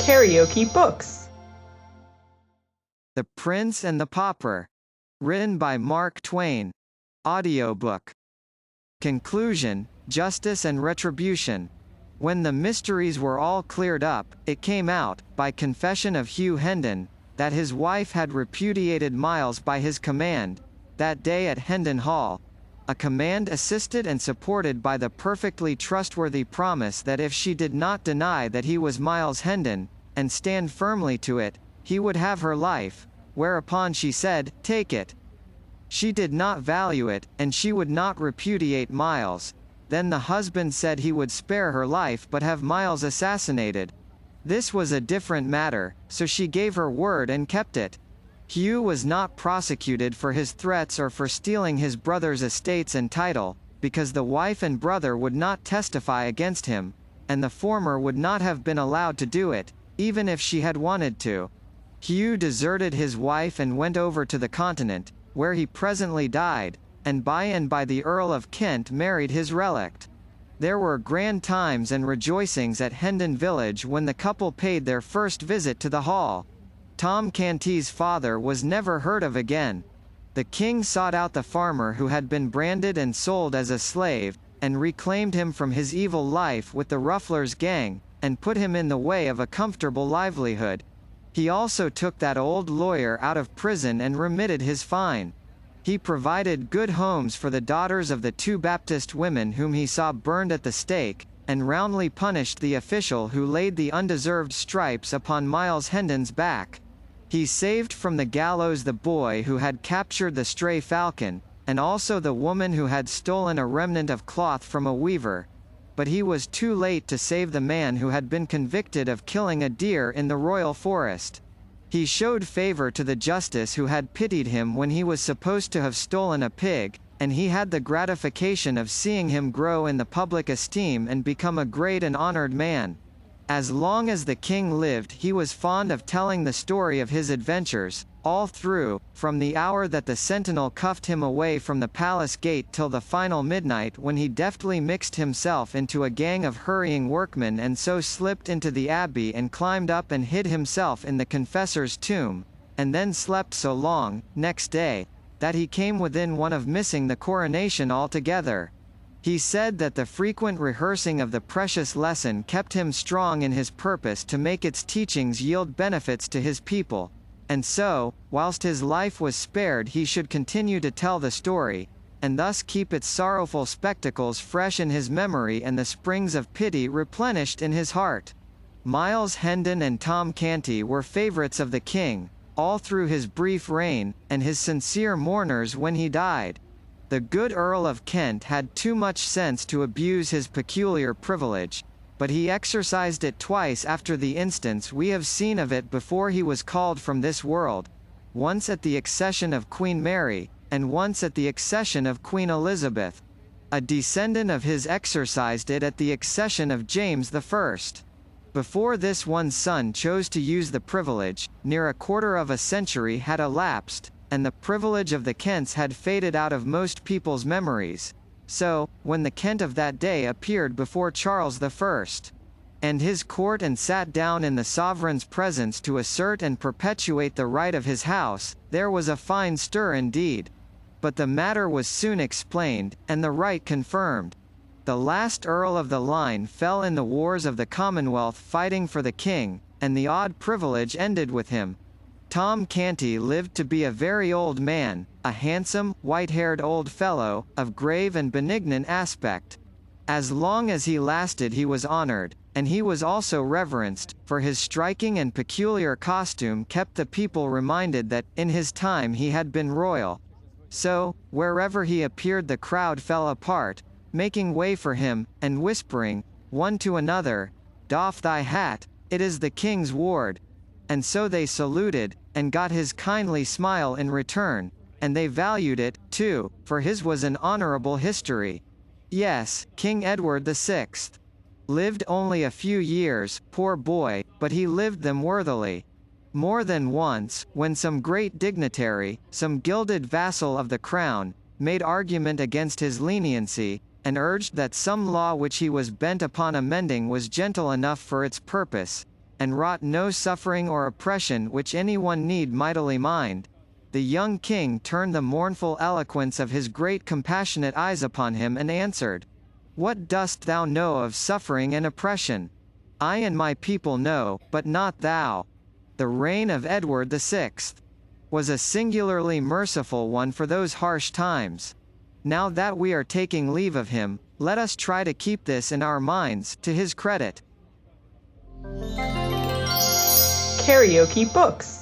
KaraokeBooks. The Prince and the Pauper. Written by Mark Twain. Audiobook. Conclusion, Justice and Retribution. When the mysteries were all cleared up, it came out, by confession of Hugh Hendon, that his wife had repudiated Miles by his command, that day at Hendon Hall, a command assisted and supported by the perfectly trustworthy promise that if she did not deny that he was Miles Hendon, and stand firmly to it, he would have her life, whereupon she said, "Take it." She did not value it, and she would not repudiate Miles. Then the husband said he would spare her life but have Miles assassinated. This was a different matter, so she gave her word and kept it. Hugh was not prosecuted for his threats or for stealing his brother's estates and title, because the wife and brother would not testify against him, and the former would not have been allowed to do it, even if she had wanted to. Hugh deserted his wife and went over to the continent, where he presently died, and by the Earl of Kent married his relict. There were grand times and rejoicings at Hendon village when the couple paid their first visit to the hall. Tom Canty's father was never heard of again. The king sought out the farmer who had been branded and sold as a slave, and reclaimed him from his evil life with the Ruffler's gang, and put him in the way of a comfortable livelihood. He also took that old lawyer out of prison and remitted his fine. He provided good homes for the daughters of the two Baptist women whom he saw burned at the stake, and roundly punished the official who laid the undeserved stripes upon Miles Hendon's back. He saved from the gallows the boy who had captured the stray falcon, and also the woman who had stolen a remnant of cloth from a weaver. But he was too late to save the man who had been convicted of killing a deer in the royal forest. He showed favor to the justice who had pitied him when he was supposed to have stolen a pig, and he had the gratification of seeing him grow in the public esteem and become a great and honored man. As long as the king lived, he was fond of telling the story of his adventures, all through, from the hour that the sentinel cuffed him away from the palace gate till the final midnight when he deftly mixed himself into a gang of hurrying workmen and so slipped into the abbey and climbed up and hid himself in the confessor's tomb, and then slept so long, next day, that he came within one of missing the coronation altogether. He said that the frequent rehearsing of the precious lesson kept him strong in his purpose to make its teachings yield benefits to his people, and so, whilst his life was spared, he should continue to tell the story, and thus keep its sorrowful spectacles fresh in his memory and the springs of pity replenished in his heart. Miles Hendon and Tom Canty were favorites of the king, all through his brief reign, and his sincere mourners when he died. The good Earl of Kent had too much sense to abuse his peculiar privilege, but he exercised it twice after the instance we have seen of it before he was called from this world, once at the accession of Queen Mary, and once at the accession of Queen Elizabeth. A descendant of his exercised it at the accession of James I. Before this one son chose to use the privilege, near a quarter of a century had elapsed, and the privilege of the Kents had faded out of most people's memories. So, when the Kent of that day appeared before Charles I, and his court and sat down in the sovereign's presence to assert and perpetuate the right of his house, there was a fine stir indeed. But the matter was soon explained, and the right confirmed. The last Earl of the line fell in the wars of the Commonwealth fighting for the king, and the odd privilege ended with him. Tom Canty lived to be a very old man, a handsome, white-haired old fellow, of grave and benignant aspect. As long as he lasted he was honored, and he was also reverenced, for his striking and peculiar costume kept the people reminded that, in his time he had been royal. So, wherever he appeared the crowd fell apart, making way for him, and whispering, one to another, "Doff thy hat, it is the king's ward." And so they saluted, and got his kindly smile in return, and they valued it, too, for his was an honorable history. Yes, King Edward VI. Lived only a few years, poor boy, but he lived them worthily. More than once, when some great dignitary, some gilded vassal of the crown, made argument against his leniency, and urged that some law which he was bent upon amending was gentle enough for its purpose, and wrought no suffering or oppression which any one need mightily mind. The young king turned the mournful eloquence of his great compassionate eyes upon him and answered, "What dost thou know of suffering and oppression? I and my people know, but not thou. The reign of Edward VI was a singularly merciful one for those harsh times. Now that we are taking leave of him, let us try to keep this in our minds, to his credit." KaraokeBooks.